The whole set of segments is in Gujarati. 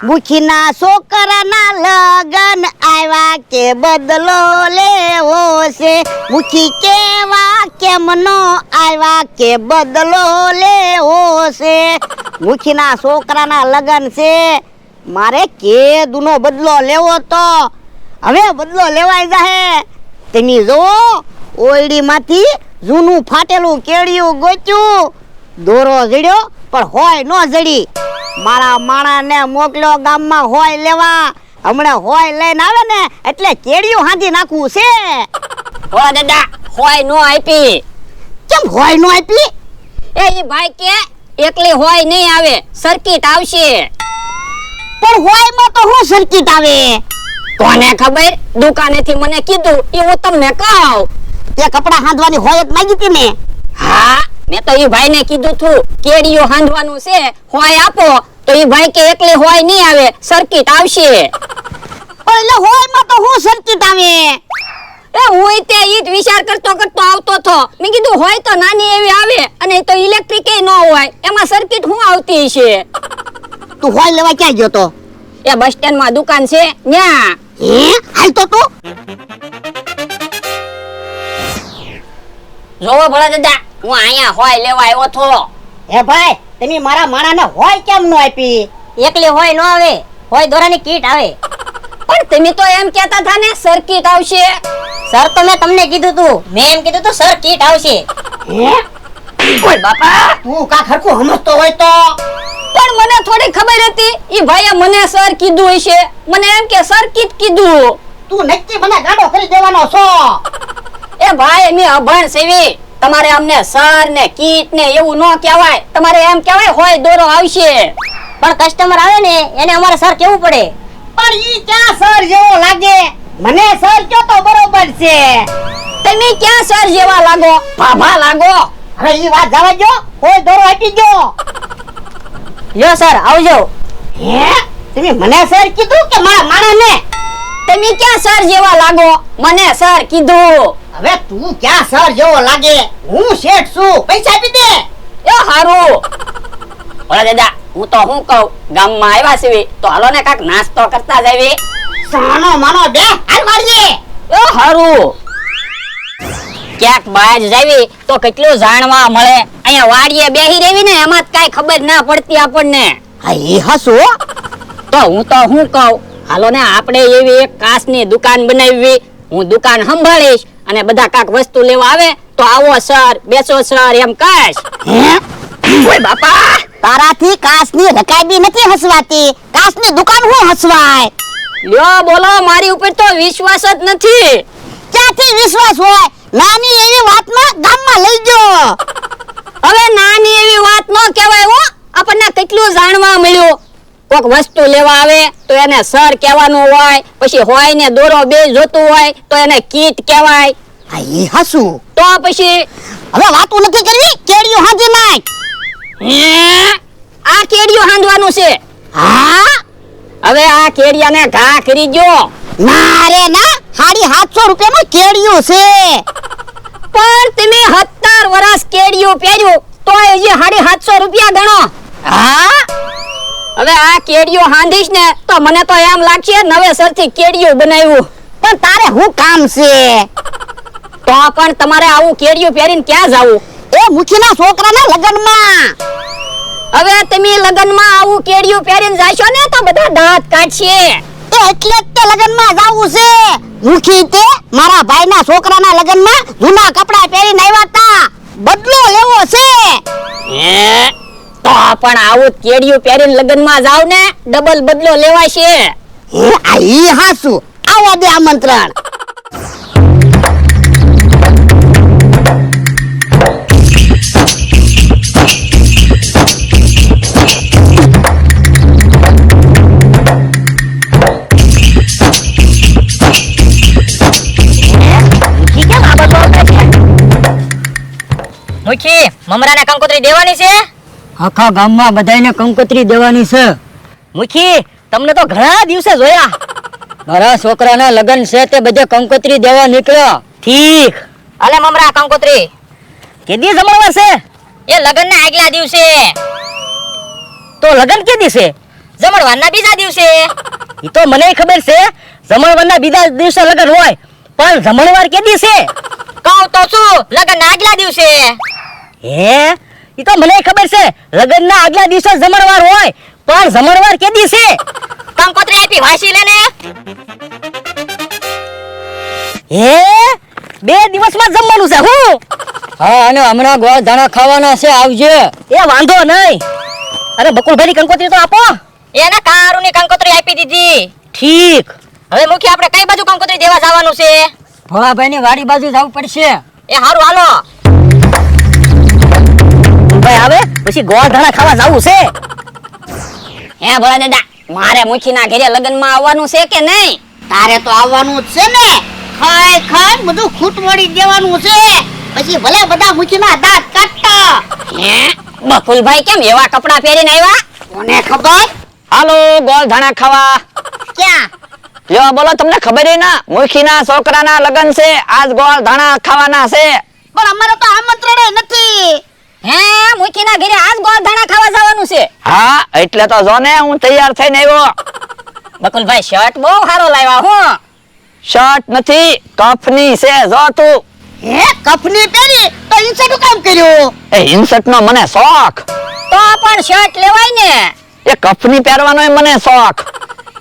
મુખીના છોકરાના લગન આવ્યા કે બદલો લેવો છે. મુખી કેવા કેમનો આવ્યા કે બદલો લેવો છે. મુખીના છોકરાના લગન છે, મારે કેદુનો બદલો લેવો તો હવે બદલો લેવાય જાહે. તમે જોવો ઓયડીમાંથી જૂનું ફાટેલું કેળિયું ગોચ્યું, દોરો જડ્યો પણ હોય ન જડી. મારા માણાને મોકલ્યો ગામમાં હોય લેવા. હમણાં હોય લઈને આવે ને એટલે કેળિયું હાંધી નાખવું છે. હો દાદા, હોય નો આપી. કેમ હોય નો આપી? એ ભાઈ કે એકલી હોય નહીં આવે, સર્કિટ આવશે. પણ હોયમાં તો હું સર્કિટ આવે? કોને ખબર, દુકાનેથી મને કીધું એ હું તમને કહું. તે કપડા હાંધવાની હોય જ માંગી હતી ને? હા, મેં તો એ ભાઈને કીધું તું કેડીઓ હાંધવાનું છે, હોય આપો. તો એ ભાઈ કે એકલી હોય નહીં આવે, સર્કિટ આવશે. પણ એટલે હોયમાં તો હું સર્કિટ આવે? એ હું તે ઈ જ વિચાર કરતો આવતો તો મેં કીધું હોય તો નાની એવી આવે, અને એ તો ઇલેક્ટ્રિક ન હોય, એમાં સર્કિટ શું આવતી છે? તું હોય લેવા ક્યાં ગયો તો? એ બસ સ્ટેન્ડ માં દુકાન છે ન્યા. હે, હાલ તો તું. જોવો ભલા દાદા, હું અહીંયા હોય લેવા આવ્યો તો. હે ભાઈ, તમે મારા માણાને હોય કેમ ન આપી? એકલી હોય નો આવે, હોય દોરાની કીટ આવે. પણ તમે તો એમ કહેતા હતા ને સર્કિટ આવશે. સર તો મેં તમને કીધું તું, મેં એમ કીધું તું સર્કિટ આવશે. હે? ઓય બાપા, તું કા ખરખું સમજતો હોય તો. પણ મને થોડી ખબર હતી, ઈ ભાઈએ મને સર કીધું હશે. મને એમ કે સર્કિટ કીધું. તું નક્કી મને ગાડો કરી દેવાનો છો. એ ભાઈ એની અભણ સેવી, તમારે અમને સર ને કીટ ને એવું ન કહેવાય, તમારે એમ કહેવાય હોય દોરો આવશે. પણ કસ્ટમર આવે ને એને અમારે સર કેવું પડે. પણ ઈ ક્યાં સર જેવો લાગે? મને સર કયો તો બરોબર છે. તમે ક્યાં સર જેવા લાગો, ભાભા લાગો. હવે ઈ વાત જવા દો, કોઈ દોરો આપી ગયો. લ્યો સર આવજો. હે? તમે મને સર કીધું કે મારા માણાને? તમે ક્યાં સર જેવા લાગો, મને સર કીધું. હવે તું ક્યાં સર જેવો લાગે? હું શેઠ છું, પૈસા આપી દે. એ હારું. ઓલા દાદા, હું તો હું કહું, ગામમાં આવ્યા છે તો હાલો ને કાક નાસ્તો કરતા જાવી. સાનો માનો બે હાલ મારજે. એ હારું. ક્યાંક બાજ જાવી તો કેટલું જાણવા મળે. અહીંયા વાડીએ બેહી રહેવી ને એમાં જ કાઈ ખબર ના પડતી આપણને. હા ઈ હસુ. તો હું શું કહું, હાલો ને આપણે એવી એક કાચની દુકાન બનાવવી. હું દુકાન સંભાળીશ અને બધા કાક વસ્તુ લેવા આવે તો આવો સર, બેસો સર એમ કહીશ. હે? ઓય બાપા, તારાથી કાચની રકાબી નથી હસવાતી. કાચની દુકાન હું હસવાય? લ્યો બોલો, મારી ઉપર તો વિશ્વાસ જ નથી. ક્યાંથી વિશ્વાસ હોય? નાની એવી વાતમાં ગામમાં લઈ ગયો. હવે નાની એવી વાત ન કહેવાય હો, આપણને કેટલું જાણવા મળ્યું. કોક વસ્તુ લેવા આવે તો એને સર કહેવાનું હોય, પછી હોય ને દોરો બે જોતું હોય તો એને કીટ કહેવાય. હા ઈ હસુ. તો પછી હવે વાતો નથી કરવી, કેડિયો હાંધી નાખ. આ કેડિયો હાંધવાનું છે. હા, હવે આ કેડિયાને ઘા કરી ગયો. ના રે ના, 750 રૂપિયાનું કેડિયું છે. પણ તમે 17 વર્ષ કેડિયું પહેર્યું તો હજી 750 રૂપિયા ગણો. હા, હવે આ કેડિયો હાંધીશ ને તો મને તો એમ લાગશે નવેસરથી કેડિયું બનાવ્યું. પણ તારે શું કામ છે? તો પણ તમારે આવું કેડિયું પહેરીને ક્યાં જાવું? એ મુખીના છોકરાના લગનમાં. હવે તમે લગનમાં આવું કેડિયું પહેરીને જાશો ને તો બધા દાંત કાઢશે. એટલે જ તે લગનમાં જાવું છે. મુખી તે મારા ભાઈના છોકરાના લગનમાં જૂના કપડા પહેરીને આવ્યા હતા, બદલો લેવો છે. તો પણ આવું કેડિયું પહેરીને લગનમાં જાવ ને ડબલ બદલો લેવાશે. આ ઈ હાસુ. આવા દે આમંત્રણ. મુખી, મમરાને કંકોત્રી દેવાની છે? આખા ગામમાં બધાયને કંકોત્રી દેવાની છે. મુખી, તમને તો ઘણા દિવસે જોયા. મારા છોકરાના લગન છે તે બધે કંકોત્રી દેવા નીકળ્યો. ઠીક, અલે મમરા કંકોત્રી. કેદી જમાડવા છે? એ લગનના આગલા દિવસે. તો લગન કે દિવસે? જમણવારના બીજા દિવસે. ઈ તો મને ખબર છે, જમણવારના બીજા દિવસે લગન હોય, પણ જમણવાર કે દિવસે? કહું તો શું, લગનના આગલા દિવસે. હે, ઈ તો મને ખબર છે, લગનના આગલા દિવસે જમણવાર હોય, પણ જમણવાર કે દિવસે? કંકોત્રી આપી વાસી લેને. હે, 2 દિવસમાં જમવાનું છે હું? હા, અને હમણાં ગોળ ધાણા ખાવાના છે, આવજે. એ વાંધો નહીં. અરે બકુલભાઈની કંકોત્રી તો આપો. એને કારુની કંકોત્રી આપી દીધી. ઠીક. હવે મુખી આપણે કઈ બાજુ કંકોત્રી દેવા જવાનું છે? ભોળાભાઈની વાડી બાજુ જવું પડશે. એ હારું, હાલો. ભાઈ આવે પછી ગોળ ધાણા ખાવા જવું છે. હે ભોળા દાદા, મારે મુખીના ઘરે લગનમાં આવવાનું છે કે નહીં? તારે તો આવવાનું જ છે ને. ખાઈ ખાઈ બધું ખૂટ મોડી દેવાનું છે, પછી ભલે બધા મુખીના દાંત કાઢતા. હે, બકુલભાઈ કેમ એવા કપડા પહેરીને આવ્યા? કોને ખબર? હાલો ગોળ ધાણા ખાવા. ક્યાં? લ્યો બોલો, તમને ખબર હે ના, મુખીના છોકરાના લગન છે, આજ ગોળ ધાણા ખાવાના છે. પણ અમારે તો આમંત્રણ નથી. હે, મુખીના ઘરે આજ ગોળ ધાણા ખાવા જવાનું છે? હા, એટલે તો જો ને હું તૈયાર થઈને આવ્યો. બકુલભાઈ શર્ટ બહુ સારો લાવ્યા હો. શર્ટ નથી, કફની છે, જો તું. હે, કફની પહેરી તો ઇન્સર્ટ કામ કર્યું? એ ઇન્સર્ટ નો મને શોખ. તો પણ શર્ટ લેવાય ને. એ કફની પહેરવાનો મને શોખ.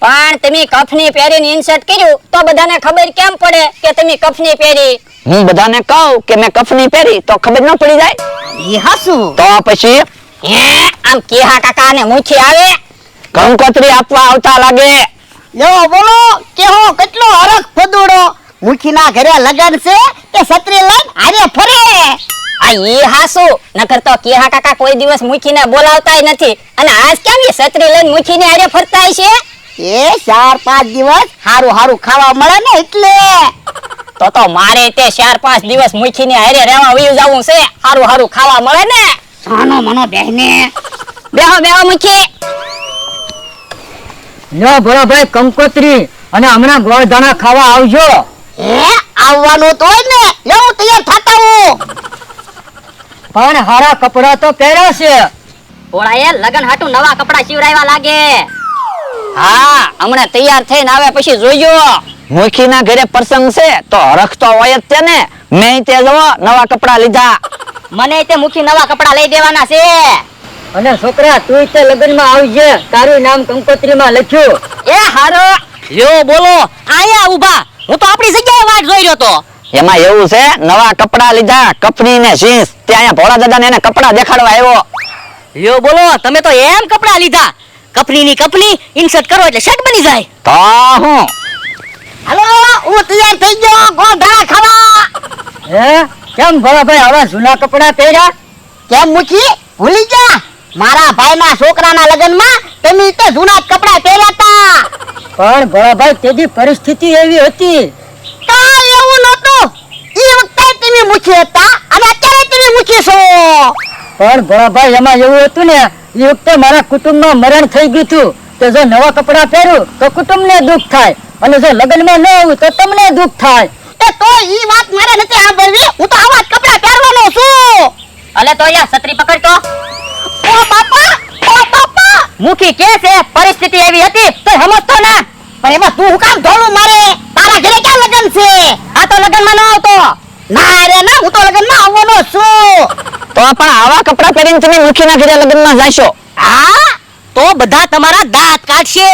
પણ તમે કફની પહેરીને ઇન્સર્ટ કર્યું તો બધાને ખબર કેમ પડે કે તમે કફની પહેરી? હું બધાને કહું કે મેં કફની પહેરી તો ખબર ન પડી જાય? એ હાસુ. તો પછી હે, આમ કેહા કાકા ને મુખી આવે? કંકોત્રી આપવા આવતા લાગે. લ્યો બોલો, કેહો કેટલો હરખ ફદુડો. મુખીના ઘરે લગન છે કે છત્રી લઈને હારે ફરે? આ ઈ હાસુ, નકર તો કેહા કાકા કોઈ દિવસ મુખીને બોલાવતાય નથી, અને આજ કેમ ઈ છત્રી લઈને મુખીને હારે ફરતાય છે? એ 4-5 દિવસ હારું હારું ખાવા મળે ને એટલે. તો મારે તે 4-5 દિવસ મુખીને હારે રહેવા વયું જાવું છે, હારું હારું ખાવા મળે ને. સાનો મનો બહેને. બેહો બેહો મુખી. લ્યો ભોળાભાઈ કંકોત્રી, અને હમણાં ગોળ ધાણા ખાવા આવજો. હે, આવવાનું તો હોય ને. લ્યો હું તૈયાર થતા હું. પણ હારા કપડા તો પહેર્યા છે. ઓળાએ લગન હાટું નવા કપડા સીવડાવ્યા લાગે. હા, હમણાં તૈયાર થઈને આવે પછી જોઈજો. મુખીના ઘરે પ્રસંગ છે તો હરખ તો હોય જ તે ને. મેં તે જવો નવા કપડા લીધા. મને તે મુખી નવા કપડા લઈ દેવાના છે. અને છોકરા તું તે લગ્નમાં આવજે, તારું નામ કંકોત્રીમાં લખ્યું. એ હારો. લ્યો બોલો, આયા ઊભા. હું તો આપણી જગ્યાએ વાટ જોઈ રહ્યો તો. એમાં એવું છે, નવા કપડા લીધા, કફની ને જીન્સ. ત્યાં ભોળા દાદા ને એને કપડા દેખાડવા આવ્યો. લ્યો બોલો, તમે તો એમ કપડા લીધા. કપની કપની ઇન્સર્ટ કરો એટલે શર્ટ બની જાય. તો હું હાલો, હું તૈયાર થઈ ગયો ગોળ ધાણા ખાવા. હે, કેમ ભોળાભાઈ આવા જૂના કપડા પહેર્યા? કેમ મુખી ભૂલી ગયા? મારા ભાઈના છોકરાના લગનમાં તમે તો જૂના જ કપડા પહેર્યા હતા. પણ ભોળાભાઈ તેની પરિસ્થિતિ એવી હતી. કાંઈ એવું નહોતું. ઈ વખતે તમે મુખી હતા અને અત્યારે તમે મુખી છો. પણ ભોળાભાઈ એમાં એવું હતું ને, એ વખતે મારા કુટુંબમાં મરણ થઈ ગયું હતું. તો જો નવા કપડા પહેરું તો કુટુંબને દુઃખ થાય, અને જો લગ્નમાં ન આવું તો તમને દુઃખ થાય. એ તો ઈ વાત મારે નથી સાંભળવી. હું તો આવા જ કપડા પહેરવાનો છું. અલે તો અહીંયા છત્રી પકડતો. ઓ બાપા, ઓ બાપા. મુખી કે છે પરિસ્થિતિ એવી હતી તો સમજતો ના. પણ એમાં તું હું કામ ધોળું મારે? તારા ઘરે ક્યાં લગન છે? આ તો લગનમાં ન આવતો. ના રે ના, હું તો લગનમાં આવવાનો છું. તો પણ આવા કપડા પહેરીને તમે મુખીના ઘરે લગ્નમાં જાશો? હા, તો બધા તમારા દાંત કાઢશે.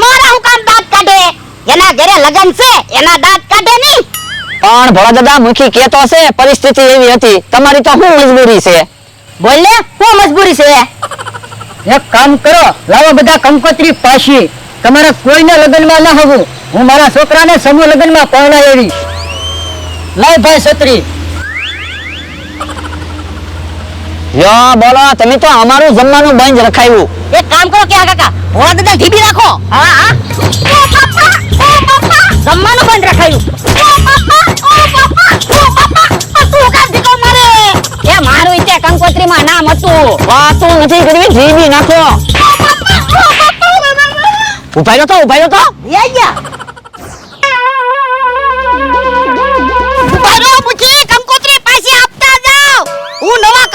મારા હું કામ દાંત કાઢે? એના ઘરે લગન છે, એના દાંત કાઢે નહીં. પણ ભોળા દાદા મુખી કેતો છે પરિસ્થિતિ એવી હતી, તમારી તો શું મજબૂરી છે? બોલ ને, શું મજબૂરી છે? એક કામ કરો, લાવો બધા કંકોત્રી પાછી. તમારે કોઈને લગ્નમાં ન હોવું, હું મારા છોકરાને સમૂહ લગ્નમાં પરણાવી. લાવ ભાઈ છત્રી. યો બોલો, તમે તો અમારું જમવાનું બંધ રખાયું. એક કામ કરો કે કાકા, ભોળા દાદા ઢીબી રાખો. હા હા. જમવાનું બંધ રખાયું. એ મારું ઈતે કંકોત્રીમાં નામ હતું. વાતું નથી કરવી, જીવી નાખો. ઉભા રહ્યો તો, ઉભા રહ્યો તો. યે યા. ઉભા રહો મુખી, કંકોત્રી પાછી આપતા જાઓ. હું નવા